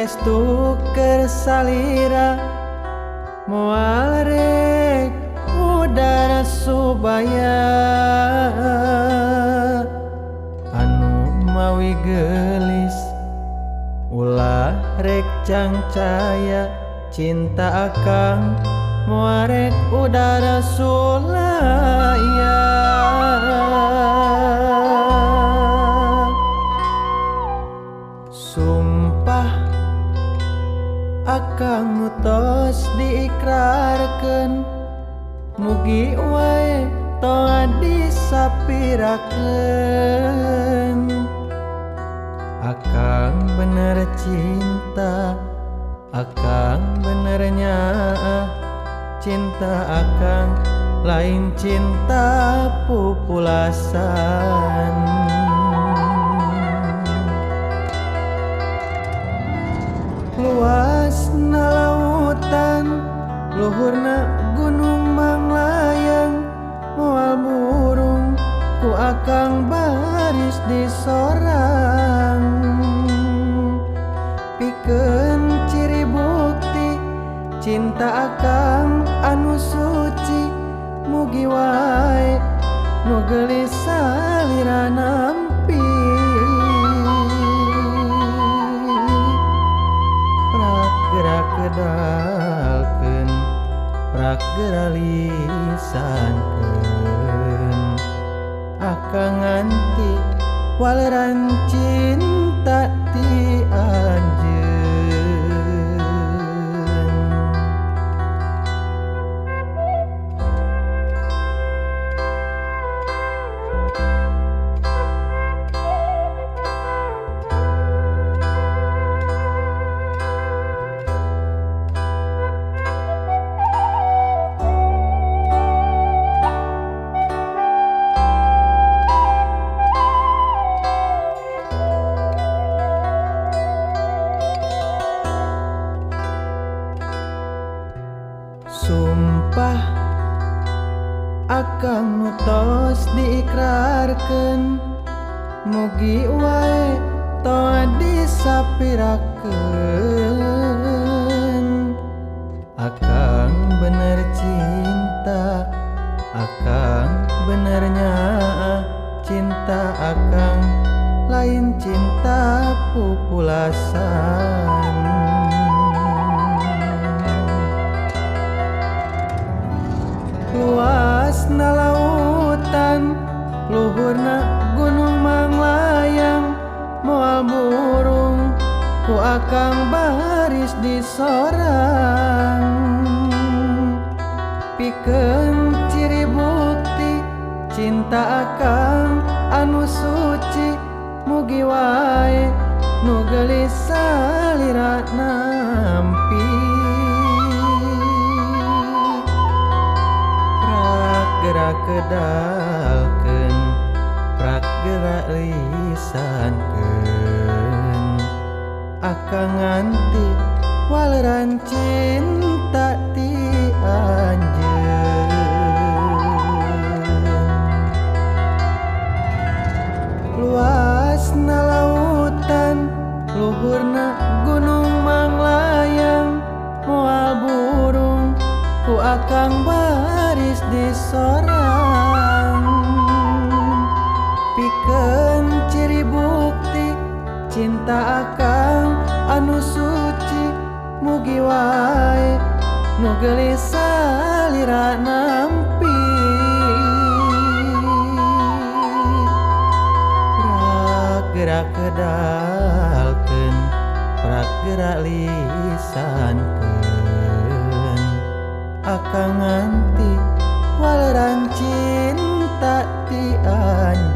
saestu keur salira moal rek udara subaya anu mawi gelis ulah rek cangcaya cinta akang moal rek udara sulaya sumpah akang ngutos diikrarkeun mugi wae toa disapirakeun akang bener cinta akang bener nyaah cinta akang lain cinta pupulasan luasna lautan luhurna gunung manglayang moal burung ku akang baris di sorang pikeun ciri bukti cinta akang anu suci mugi wae nu geulis salira nampi gerak gedalkeun prak geura lisankeun akang nganti waleran cinta ti anjeun sumpah akang nutos diikrarkeun mugi wae toa disapirakeun akang bener cinta akang bener nyaah cinta akang lain cinta pupulasan luasna lautan luhurna gunung manglayang moal burung ku akang baris di sorang pikeun ciri bukti cinta akang anu suci mugi wae nu geulis salira nampi gerak gedalkeun prak gerak lisankeun akang nganti waleran cinta ti anjeun luasna lautan luhurna gunung manglayang moal burung ku akang baris di sorang pikeun ciri bukti cinta akang anu suci mugi wae nu geulis salira nampi prak gerak gedalkeun prak gerak lisankeun akang nganti waleran cinta ti anjeun